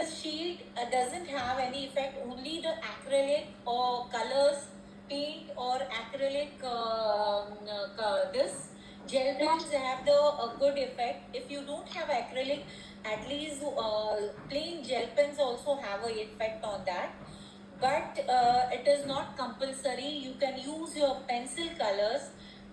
the sheet doesn't have any effect. Only the acrylic or colors, paint or acrylic this gel pens have the good effect. If you don't have acrylic, at least plain gel pens also have an effect on that. But it is not compulsory. You can use your pencil colors,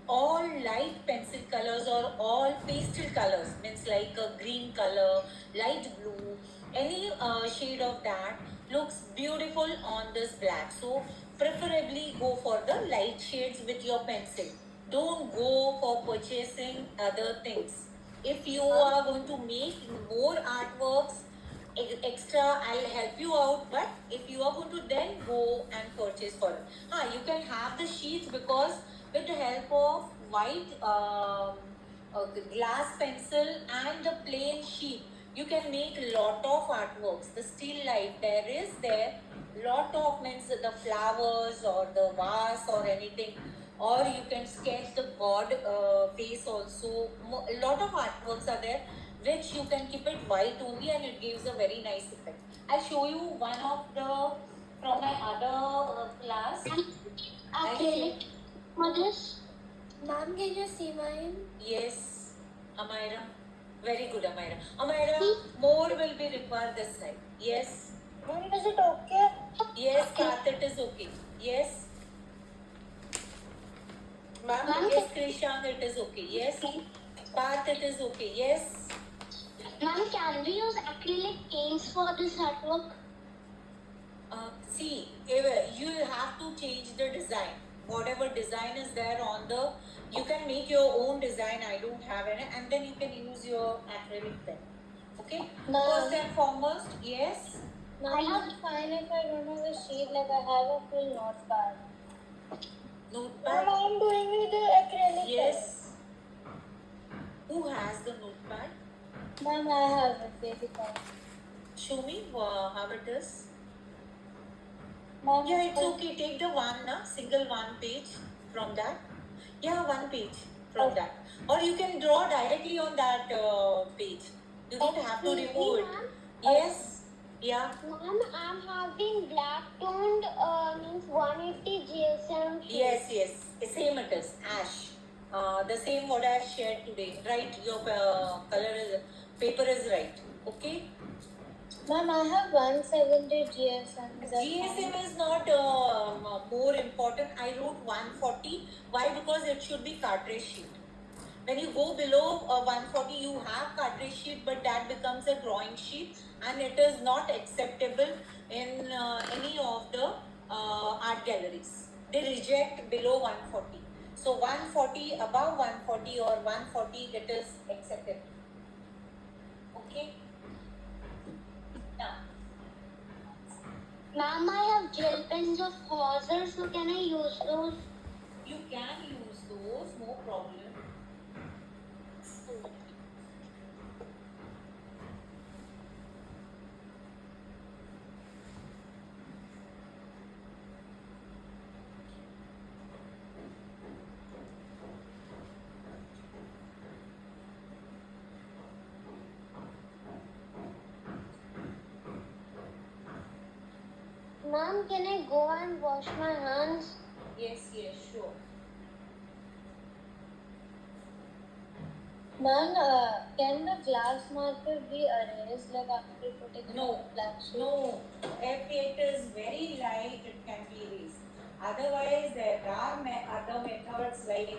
all light pencil colors or all pastel colors, means like a green color, light blue, any shade of that looks beautiful on this black. So preferably go for the light shades with your pencil. Don't go for purchasing other things. If you are going to make more artworks extra, I'll help you out, but if you are going to then go and purchase for it, you can have the sheets, because with the help of white glass pencil and the plain sheet, you can make lot of artworks. The still life there lot of, means the flowers or the vase or anything, or you can sketch the god face also. A lot of artworks are there which you can keep it white only and it gives a very nice effect. I'll show you one of the from my other class. Acrylic for this. Ma'am, can you see mine? Yes, Amira. Very good, Amira. Amira, more will be required this side. Yes. Ma'am, is it okay? Yes, Path, it is okay. Yes. Ma'am, yes, Krishang, it is okay. Yes. Path, it is okay. Yes. Ma'am, can we use acrylic paints for this artwork? See, you will have to change the design. Whatever design is there on the, you can make your own design. I don't have any, and then you can use your acrylic pen. Okay. No. First and foremost, yes. I have fine if I don't have a sheet, like I have a full notepad. Notepad. Ma'am, I'm doing with the acrylic. Yes. Who has the notepad? Ma'am, I have it basically. Show me how it is. Ma'am, Yeah, it's okay. Take the one, single one page from that. Yeah, one page from that. Or you can draw directly on that page. You don't have to remove it. Yes. Yeah. Ma'am, I'm having black toned means 180 GSM. Yes. Same it is. Ash. The same what I shared today. Right. Your color is, paper is right. Okay. Ma'am, I have 170 GSM. GSM is not more important. I wrote 140. Why? Because it should be cartridge sheet. When you go below 140, you have cartridge sheet, but that becomes a drawing sheet, and it is not acceptable in any of the art galleries. They reject below 140. So 140, above 140 or 140, it is accepted. Okay. Now. Ma'am, I have gel pens of Hauser, so can I use those? You can use those, no problem. Ma'am, can I go and wash my hands? Yes, sure. Ma'am, can the glass marker be erased like after putting No, black sheet? no. If it is very light, it can be erased. Otherwise, there are other methods like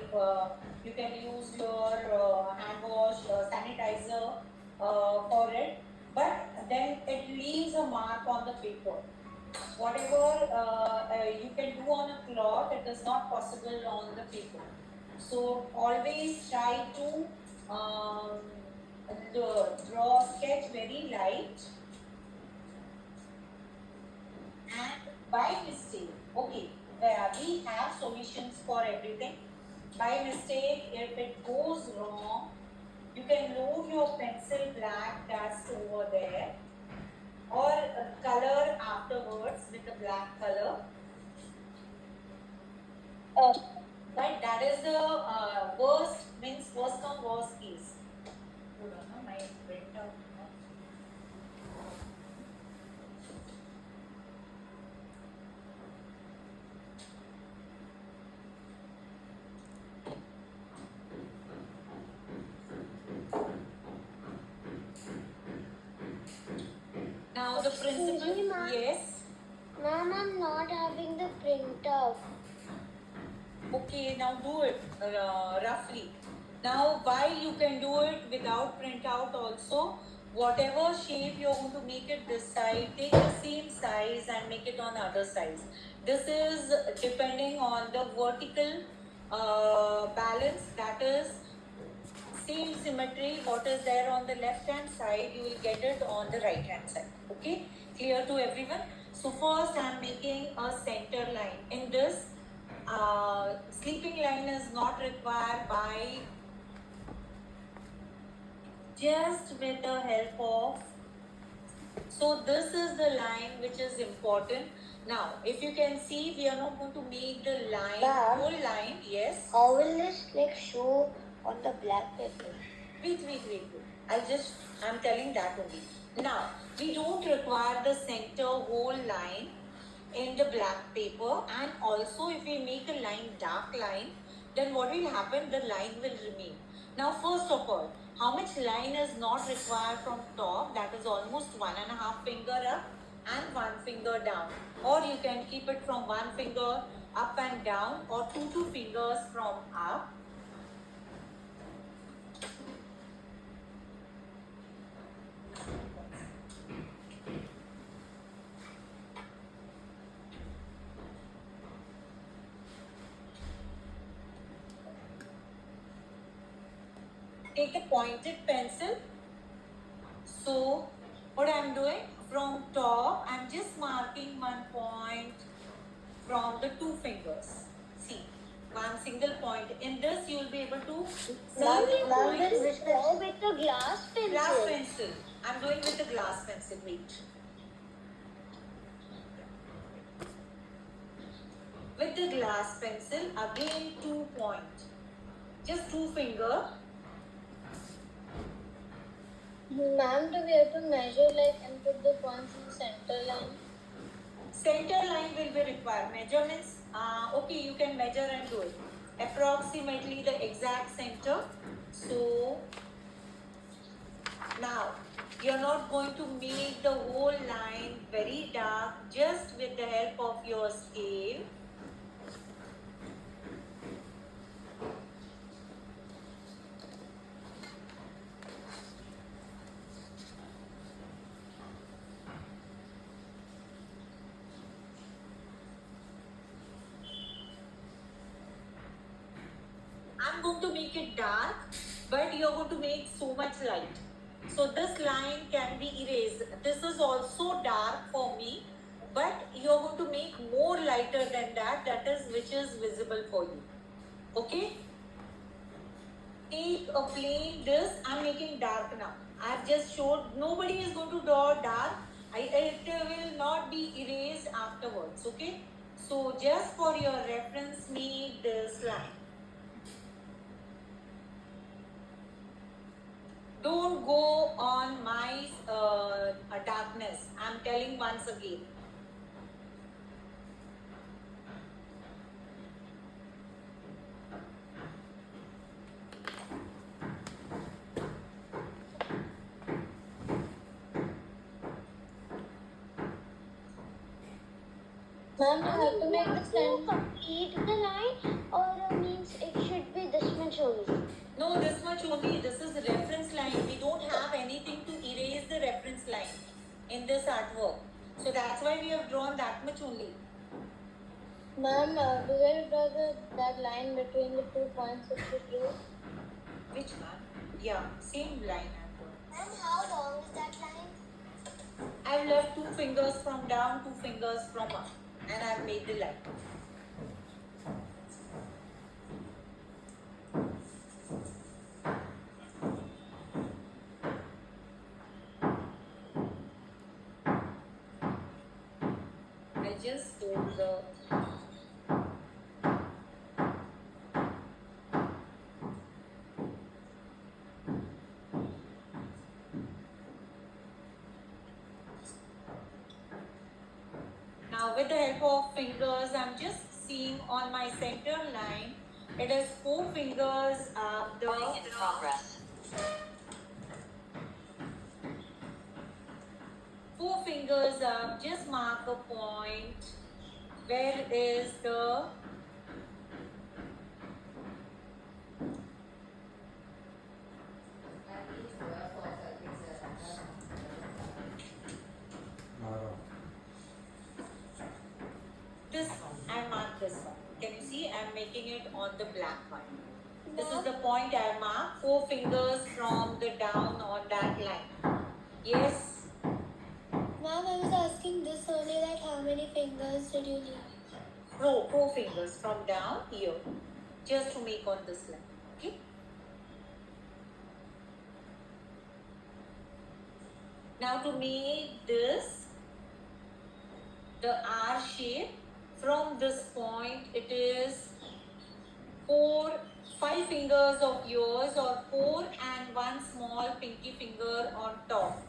you can use your hand wash, sanitizer for it, but then it leaves a mark on the paper. Whatever you can do on a cloth, it is not possible on the paper. So always try to sketch very light, and by mistake, okay, we have solutions for everything. By mistake, if it goes wrong, you can load your pencil black dust over there, or color afterwards with the black color. But that is the worst, means worst come worst case. Hold on, my printer. Now the principle, Excuse me, ma'am. yes. Ma'am, I'm not having the printout. Okay, now do it roughly. Now, while you can do it without printout also, whatever shape you're going to make it this side, take the same size and make it on other sides. This is depending on the vertical balance, that is same symmetry. What is there on the left hand side, you will get it on the right hand side. Okay, clear to everyone? So first I'm making a center line. In this, sleeping line is not required by just with the help of. So this is the line which is important. Now, if you can see, we are not going to make the line, Ma'am. whole line. Yes. How will this show on the black paper? Wait. I'm telling that only. Now, we don't require the center whole line in the black paper, and also if we make a line, dark line, then what will happen? The line will remain. Now, first of all, how much line is not required from top? That is almost 1.5 finger up and 1 finger down. Or you can keep it from 1 finger up and down, or 2 fingers from up. Take a pointed pencil. So what I'm doing, from top, I'm just marking 1 point from the 2 fingers. See, 1 single point. In this, you will be able to see the point. With the glass pencil. Glass pencil. I'm doing with the glass pencil. Wait. With the glass pencil, again 2 point. Just 2 finger. Ma'am, do we have to measure and put the points in the center line? Center line will be required. Measurements, okay, you can measure and do it. Approximately the exact center. So now you're not going to make the whole line very dark, just with the help of your scale. I'm going to make it dark, but you're going to make so much light. So this line can be erased. This is also dark for me, but you're going to make more lighter than that. That is which is visible for you. Okay? Take a plain this. I'm making dark now. I've just showed. Nobody is going to draw dark. It will not be erased afterwards. Okay? So just for your reference, make this line. Don't go on my darkness. I'm telling once again. Ma'am, you have to make the center complete the line, or means it should be this much only? No, this much only. This is reference line. We don't have anything to erase the reference line in this artwork. So that's why we have drawn that much only. Ma'am, do we draw that line between the 2 points which you drew? Which one? Yeah, same line I've drawn. And how long is that line? I've left 2 fingers from down, 2 fingers from up, and I've made the line. I just hold the now with the help of fingers, I'm just seeing on my center line, it is 4 fingers up the In progress. 4 fingers up, just mark a point. Where is the this? I mark this one. Can you see? I'm making it on the black one. This is the point I mark. 4 fingers from the down on that line. Yes. Ma'am, I was asking this only, that how many fingers did you leave? 4 fingers from down here. Just to make on this line. Okay. Now to make this the R shape, from this point it is 5 fingers of yours, or 4 and 1 small pinky finger on top.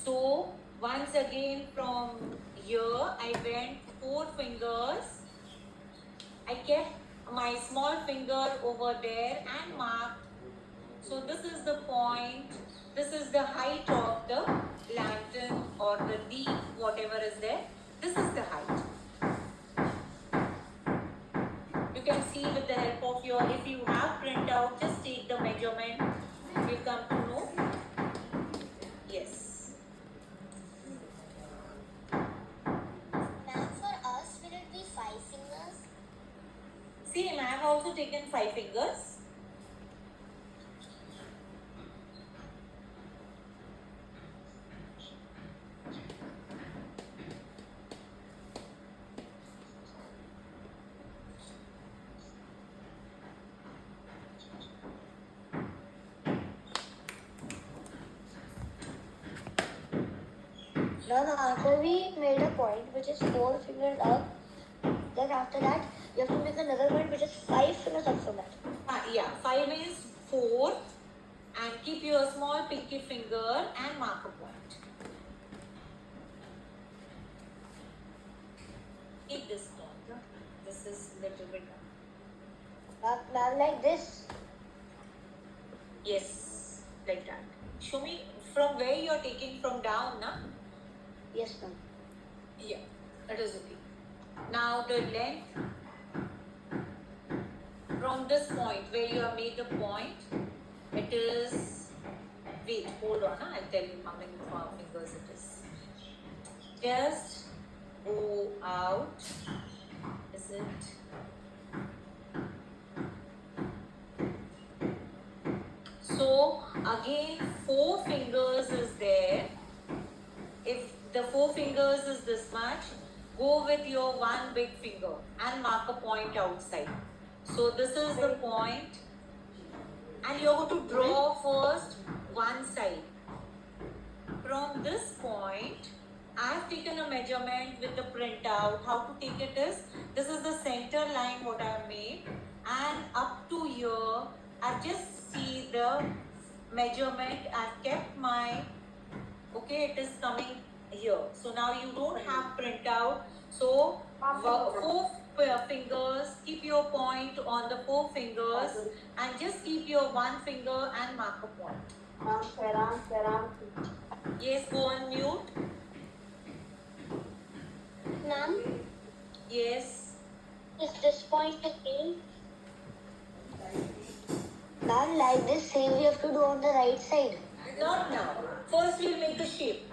So once again from here I went 4 fingers. I kept my small finger over there and marked. So this is the point. This is the height of the lantern or the leaf, whatever is there. This is the height. You can see with the help of your, if you have printout, just take the measurement. You come to know. Yes. Ma'am, for us, will it be 5 fingers? See, I have also taken 5 fingers. Now, after we made a point which is 4 fingers up, then after that, you have to make another point which is 5 fingers up from that. Yeah, 5 is 4, and keep your small pinky finger and mark a point. Keep this point. This is little bit. Ma'am, like this. Yes, like that. Show me from where you are taking from down, na? Yes, ma'am. Yeah, that is okay. Now the length from this point where you have made the point, it is, wait, hold on, I'll tell you how many fingers it is. Just go out. Is it? So again 4 fingers is there. If the 4 fingers is this much, go with your 1 big finger and mark a point outside. So this is the point, and you're going to draw first one side. From this point, I have taken a measurement with the printout. How to take it is, this is the center line what I have made, and up to here, I've just see the measurement. I've kept my, okay, it is coming here. So now you don't have printout. So 4 fingers, keep your point on the 4 fingers, and just keep your 1 finger and mark a point. Yes, go on mute. Ma'am, Yes. is this point okay? Ma'am, like this same we have to do on the right side. Not now. First we'll make a shape.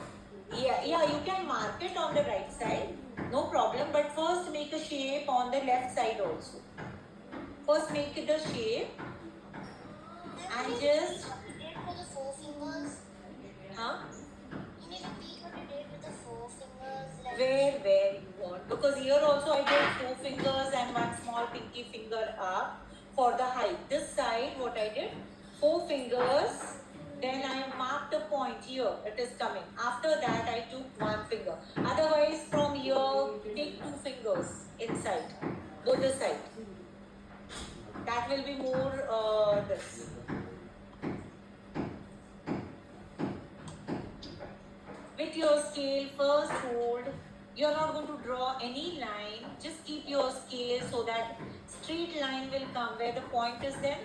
Yeah, you can mark it on the right side. No problem. But first make a shape on the left side also. First make it a shape. And just... For the 4 fingers. Huh? Can you repeat what you did with the 4 fingers? Where you want. Because here also I did 4 fingers and 1 small pinky finger up for the height. This side what I did, 4 fingers. Then I marked a point here, it is coming. After that I took 1 finger. Otherwise from here, take 2 fingers inside, both the side. That will be more this. With your scale, first hold. You're not going to draw any line. Just keep your scale so that straight line will come where the point is there.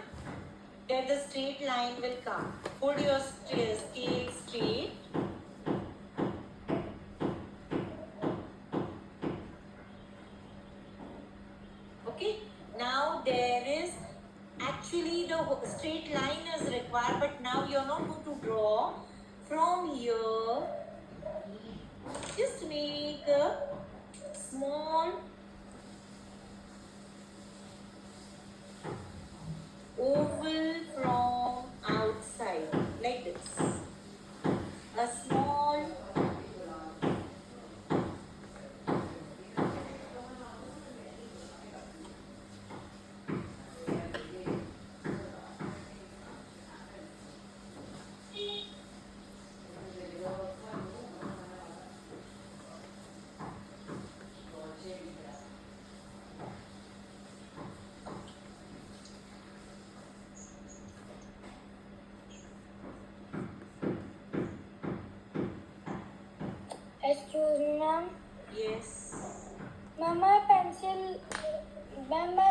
There the straight line will come. Hold your scale straight. straight line is required, but now you're not going to draw from here. Just make a small oval from outside, like this. A small Excuse me, ma'am. yes. Ma'am, my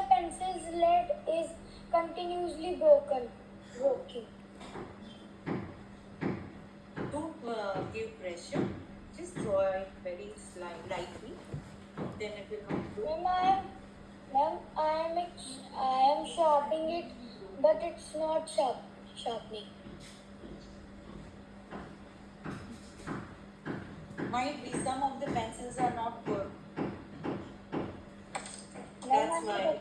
pencil's lead is continuously broken. Don't give pressure. Just draw it very lightly. Then it will not do. Ma'am, I am sharpening it, but it's not sharpening. Might be some of the pencils are not good. That's why.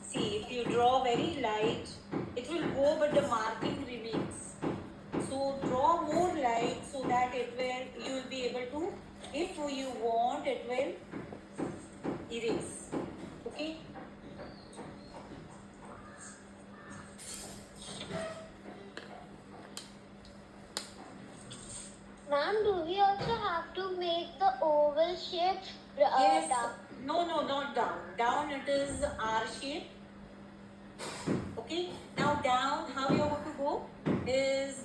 See, if you draw very light, it will go, but the marking remains. So draw more light so that you will be able to, if you want, it will erase. Okay. Ma'am, do we also have to make the oval shape? Yes. Down? No, not down. Down it is R shape. Okay. Now down, how you are going to go? Is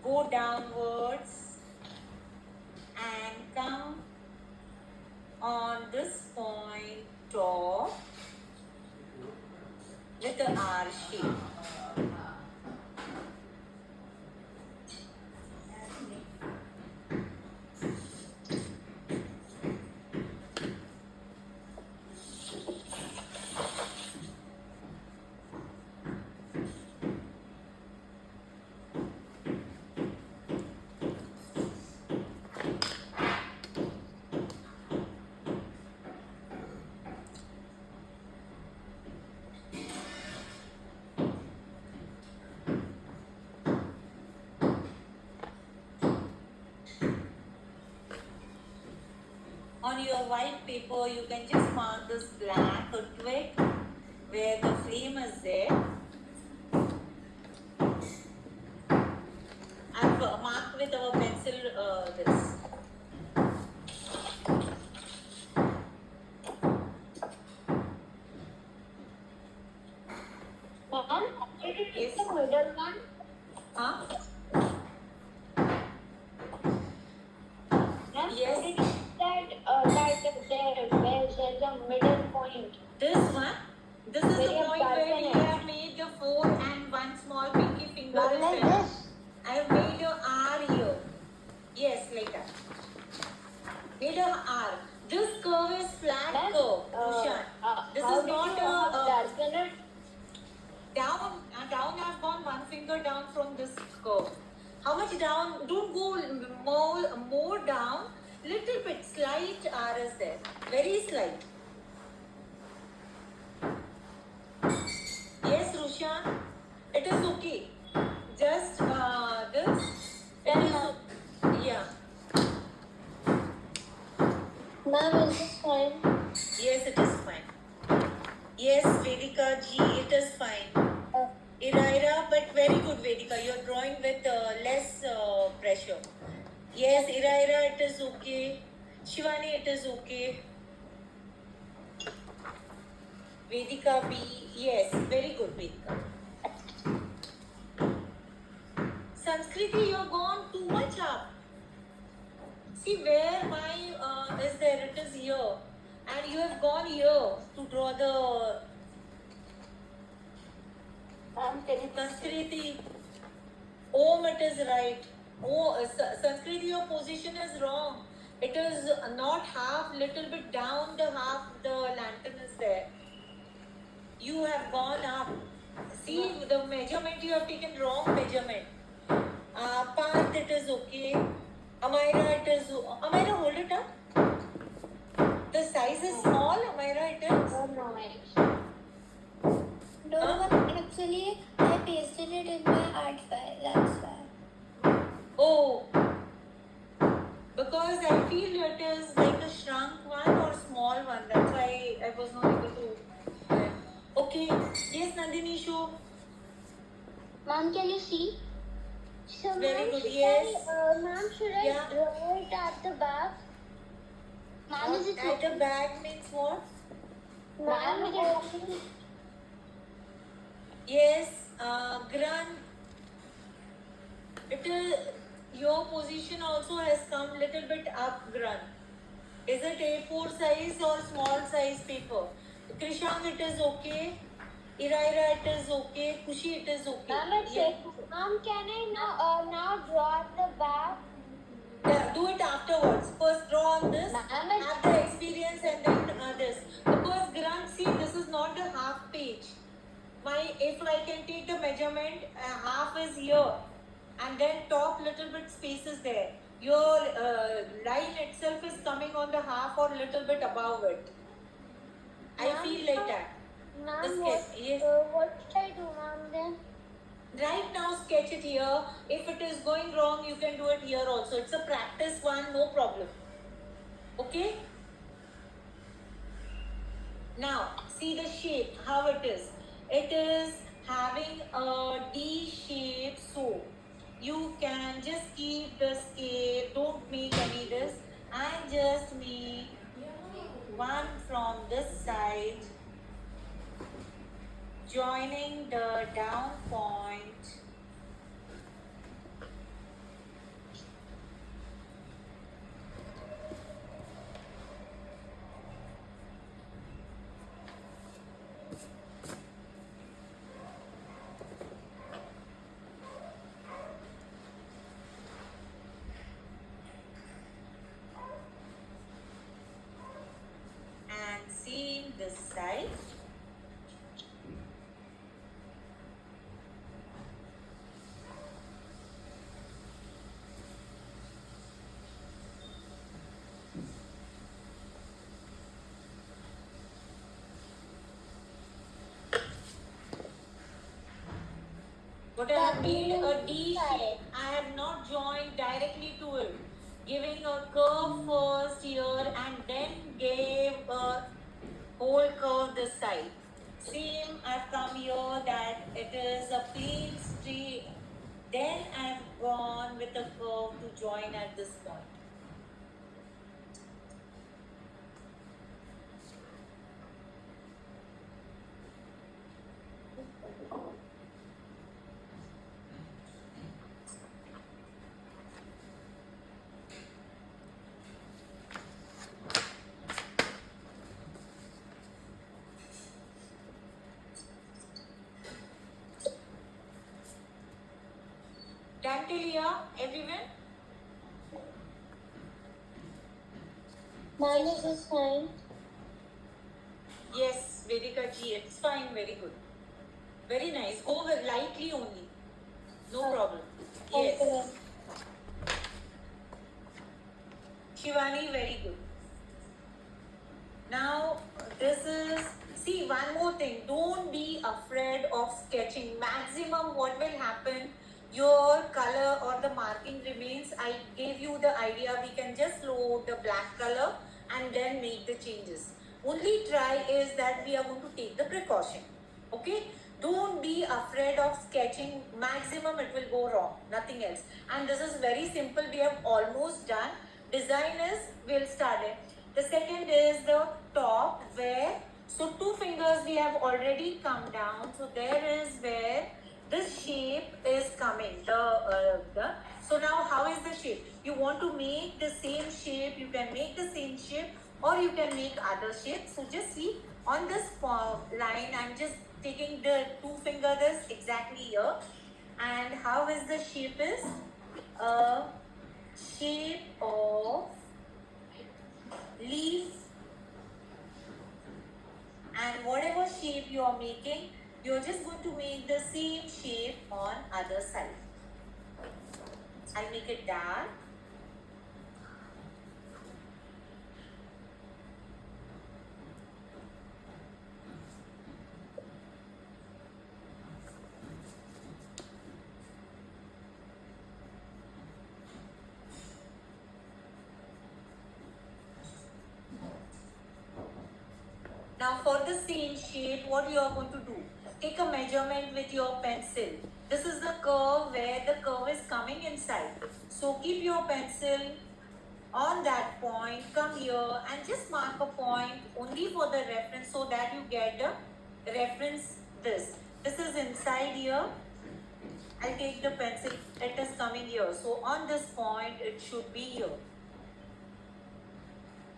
go downwards and come on this point top with the R shape. On your white paper, you can just mark this black or twig where the flame is there. I've marked with our pencil this. Ma'am, Yes. the middle one. Huh? Ma'am, Yes. There's a middle point. This one. This is the Where you point have where we darken it. have made the 4 and 1 small pinky finger. Not is like there. this. I have made a R here. Yes, like that. Made a R. This curve is flat Ma'am, curve, Rushan. This how is did not you a darken it? down. Down. I've gone one finger down from this curve. How much down? Don't go more down. Little bit. Slight R is there. Very slight. Yes, Rushan. It is okay. Just this. It is yeah. Ma'am, is this fine? Yes, it is fine. Yes, Vedika ji, it is fine. Ira, but very good, Vedika. You're drawing with less pressure. Yes, Ira, it is okay. Shivani, it is okay. Vedika B, yes, very good, Vedika. Sanskriti, you've gone too much up. See where my is there? It is here, and you have gone here to draw the Sanskriti. Om, it is right. Oh, Sanskriti, your position is wrong. It is not half, little bit down the half, the lantern is there. You have gone up. See the measurement, you have taken wrong measurement. Path, it is okay. Amira, it is. Amira, hold it up. The size is small, Amira, it is. No, actually, I pasted it in my art file. That's why. Oh, because I feel it is like a shrunk one or small one. That's why I was not able to. Okay. Yes, Nandini, show. Ma'am, can you see? So, Very ma'am, good, should yes. ma'am, should I Yeah. draw it at the back? Ma'am, is it At the back means what? Ma'am, is it Yes, Grant. It is your position also has come little bit up, Grant. Is it A4 size or small size paper? Krishang, it is okay. Iraira, it is okay. Kushi, it is okay. Ma'am, can I now draw at the back? Yeah, do it afterwards. First draw on this, Ma'am, have the experience and then this. Because Grant, see, this is not the half page. If I can take the measurement, half is here, and then top little bit space is there. Your line itself is coming on the half or little bit above it. I feel like that. Ma'am, Yes. what should I do, ma'am, then? Right now, sketch it here. If it is going wrong, you can do it here also. It's a practice one, no problem. Okay? Now, see the shape, how it is. It is having a D shape, so you can just keep the scale, don't make any this, and just make one from this side, joining the down point. And seeing this side. But I have made a D shape. I have not joined directly to it. Giving a curve first here and then gave a whole curve this side. Same, I've come here that it is a plain straight. Then I've gone with a curve to join at this point. Done till here, everyone? Ma'am, is this fine? Yes, Vedika ji, it's fine, very good. Very nice. Go lightly only. No problem. Yes. Okay. Shivani, very good. Now, this is, see, one more thing. Don't be afraid of sketching. Maximum what will happen, your color or the marking remains. I gave you the idea. We can just load the black color and then make the changes. Only try is that we are going to take the precaution. Okay? Don't be afraid of sketching. Maximum it will go wrong. Nothing else. And this is very simple. We have almost done. Design is, we'll start it. The second is the top where, so two fingers we have already come down. So there is where this shape is coming. So now how is the shape? You want to make the same shape, you can make the same shape or you can make other shapes. So just see on this line, I'm just taking the two fingers exactly here. And how is the shape is? A shape of leaf, and whatever shape you are making, you're just going to make the same shape on other side. I'll make it dark. Now for the same shape, what you are going to do? Take a measurement with your pencil. This is the curve where the curve is coming inside. So keep your pencil on that point, come here and just mark a point only for the reference so that you get the reference this. This is inside here. I take the pencil, it is coming here. So on this point, it should be here.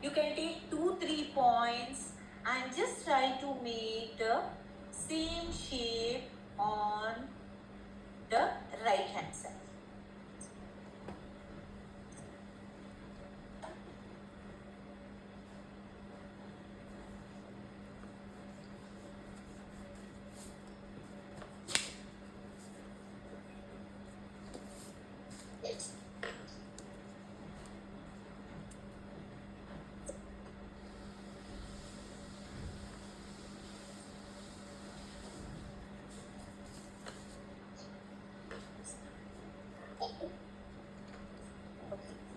You can take 2-3 points and just try to make the same shape on the right hand side. Okay,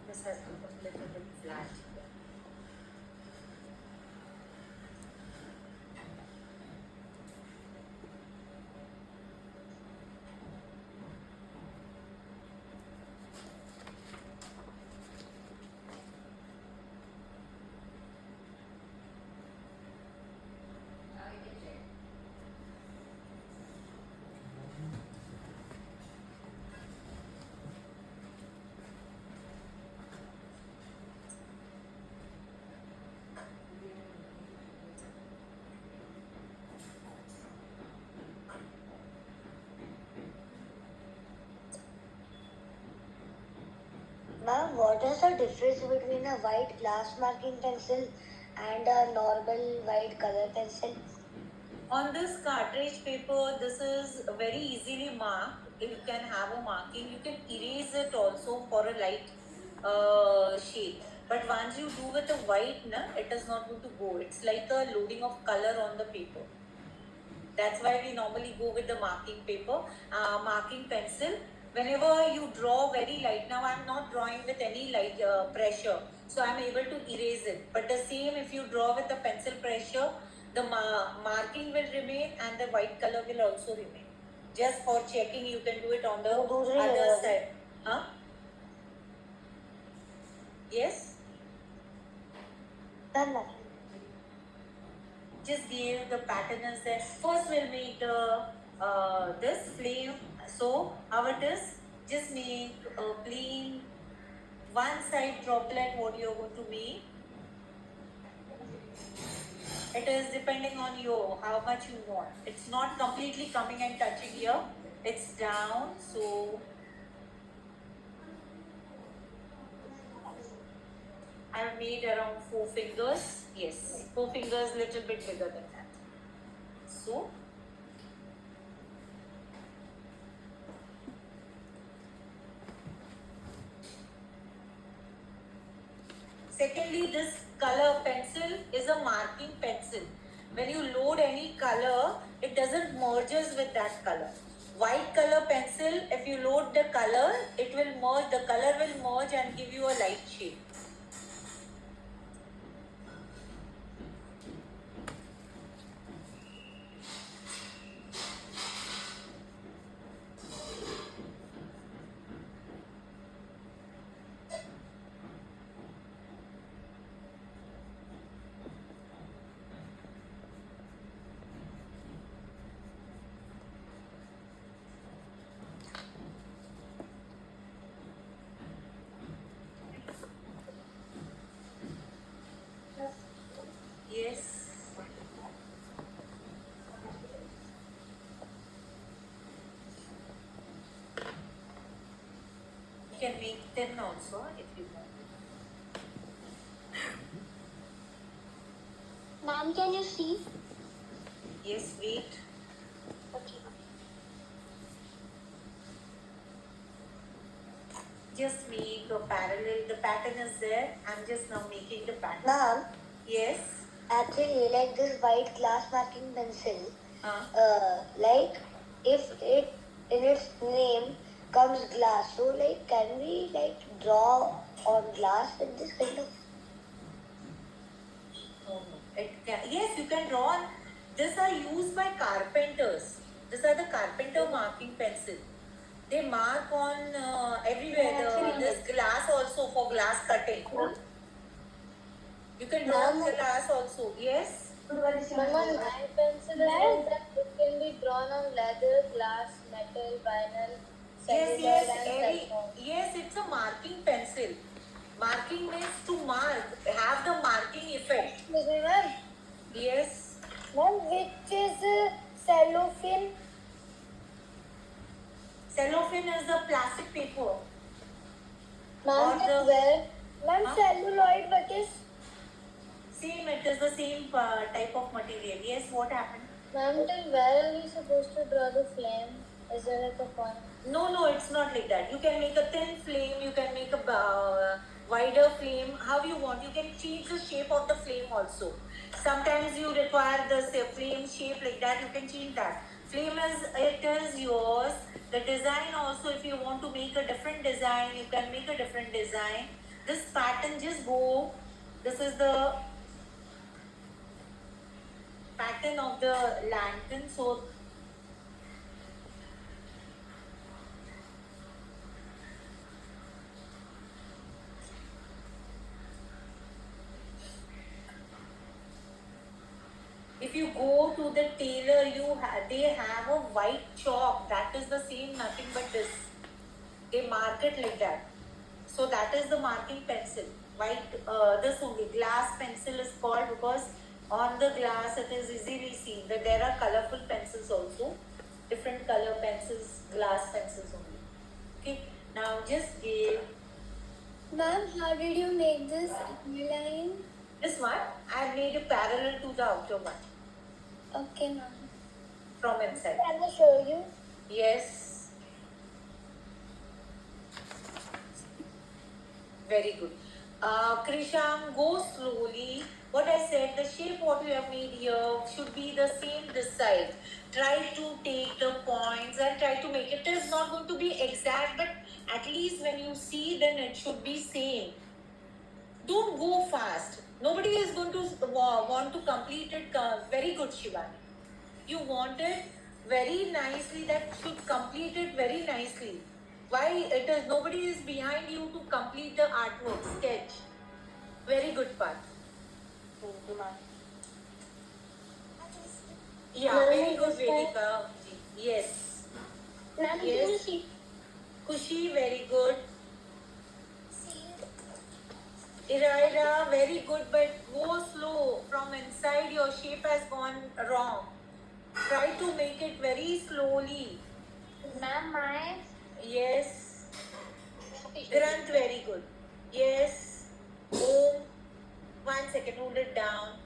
this has become a little bit flat. Ma'am, what is the difference between a white glass marking pencil and a normal white color pencil? On this cartridge paper, this is very easily marked. You can have a marking. You can erase it also for a light shade. But once you do with a white, it is not going to go. It's like a loading of color on the paper. That's why we normally go with the marking paper, marking pencil. Whenever you draw very light, now I'm not drawing with any light pressure, so I'm able to erase it. But the same, if you draw with the pencil pressure, the marking will remain and the white color will also remain. Just for checking, you can do it on the other side. Huh? Yes? Done, ma'am. Just give the pattern is there. First we'll make the this flame. So how it is, just make a plain one side droplet what you're going to make. It is depending on you how much you want. It's not completely coming and touching here. It's down. So I've made around 4 fingers. Yes, 4 fingers, little bit bigger than that. So secondly, this color pencil is a marking pencil. When you load any color, it doesn't merges with that color. White color pencil, if you load the color, it will merge, the color will merge and give you a light shade. Yes. You can make thin also if you want. Ma'am, can you see? Yes, wait. Okay. Just make a parallel. The pattern is there. I'm just now making the pattern. Ma'am, Yes. actually, like this white glass marking pencil, Uh, like if it in its name comes glass, so like can we like draw on glass with this kind of? no, no. It can. Yes, you can draw on. These are used by carpenters. These are the carpenter marking pencil. They mark on everywhere. This glass also for glass cutting. You can draw on the glass also. Yes. Mama, my pencil is like that it can be drawn on leather, glass, metal, vinyl, Yes, cellular, yes, and every cell phone. yes, it's a marking pencil. Marking means to mark, have the marking effect. Excuse me, ma'am. Yes. Ma'am, which is cellophane? Cellophane is the plastic paper. Ma'am, Or the- where? Ma'am, Huh? celluloid, what is? Same, it is the same type of material. Yes, what happened? Ma'am, till where are we supposed to draw the flame? Is there like a point? No, no, it's not like that. You can make a thin flame, you can make a wider flame, how you want. You can change the shape of the flame also. Sometimes you require the flame shape like that, you can change that. Flame it is yours. The design also, if you want to make a different design, you can make a different design. This pattern just go, this is the pattern of the lantern. So if you go to the tailor, they have a white chalk that is the same, nothing but this. They mark it like that. So that is the marking pencil. White, this only glass pencil is called because on the glass it is easily seen that there are colorful pencils also. Different color pencils, glass pencils only. Okay. Now just give Ma'am, how did you make this line? this one. I have made a parallel to the outer one Okay, ma'am. from inside. Can I show you? Yes. Very good. Krisham, go slowly. What I said, the shape what you have made here should be the same this side. Try to take the points and try to make it. It is not going to be exact, but at least when you see, then it should be same. Don't go fast. Nobody is going to want to complete it very good, Shivani. You want it very nicely, that should complete it very nicely. Why it is nobody is behind you to complete the artwork sketch. Very good part. Yeah, Ma'am, very good, this part- Vedika. Yes. Ma'am, can you Yes. see? Kushi, very good. Iraira, very good, but go slow. From inside, your shape has gone wrong. Try to make it very slowly. Ma'am, my Yes. Grant, very good. Yes. Om. 1 second, hold it down.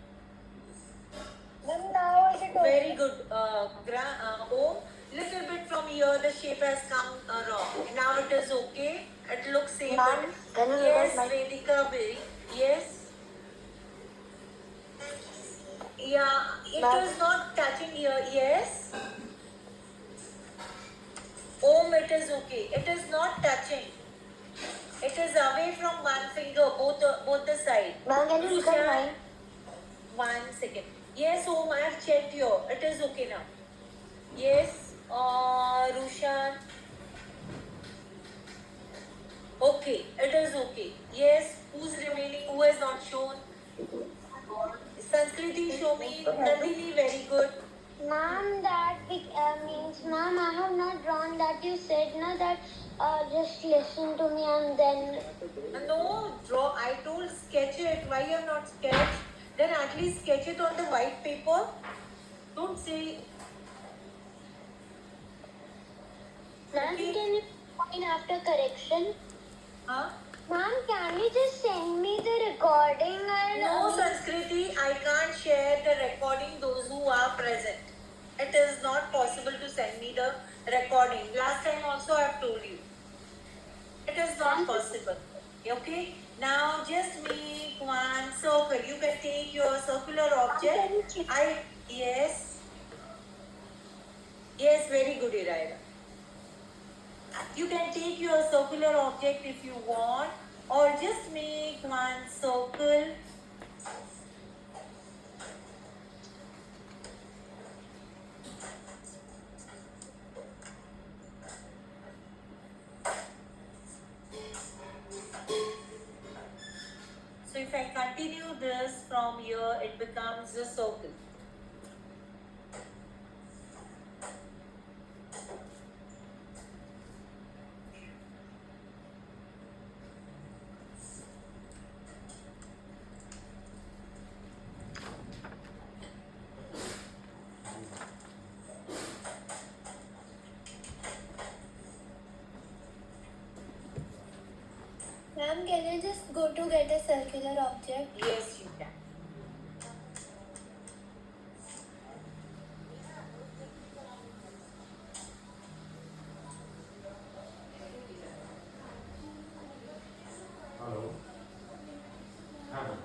ma'am, now is it okay? Very good. Om. Little bit from here, the shape has come wrong. Now it is okay. It looks same. Ma'am, can you look Yes, at my? Vedika, very. Yes. Yeah, it Ma'am. is not touching here. Yes. Om, it is okay. It is not touching. It is away from one finger, both the side. Ma'am, can you look at Kushan, mine? 1 second. Yes, Om, I have checked here. It is okay now. Yes, Rushan. Okay, it is okay. Yes, who's remaining? Who has not shown? Sanskriti, show me. Nandini, very good. Ma'am, that means, ma'am, I have not drawn that. You said na that just listen to me and then. No, draw. I told sketch it. Why you have not sketched? Then at least sketch it on the white paper. Don't say. Ma'am, Okay. can you point after correction? Huh? Ma'am, can you just send me the recording and No, Sanskriti, I can't share the recording those who are present. It is not possible to send me the recording. Last time also I have told you. It is not possible. Okay? Now just make one circle. You can take your circular object. Yes. Yes, very good, Iraira. You can take your circular object if you want, or just make one circle. So if I continue this from here, it becomes a circle. Ma'am, can I just go to get a circular object? Yes, you can. Hello. Hello.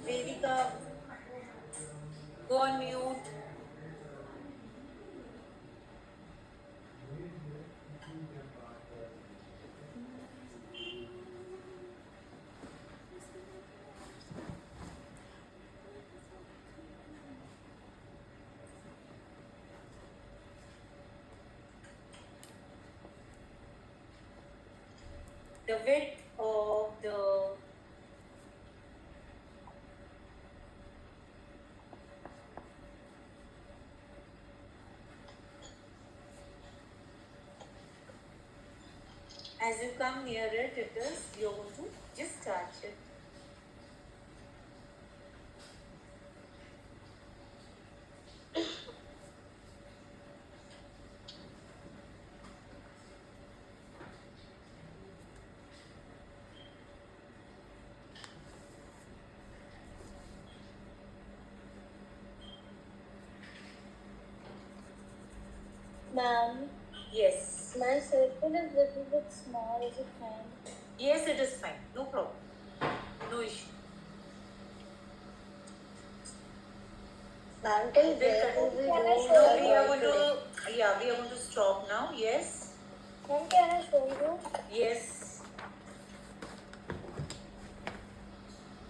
Vedika, go on mute. The width of the as you come near it, it is you're going to just touch it. Ma'am, Yes. my circle is a little bit small. Is it fine? Yes, it is fine. No problem. No issue. ma'am, till We'll where continue. do we Can I do show No, we the are work going today? to, we are going to stop now. Yes. Ma'am, can I show you? Yes.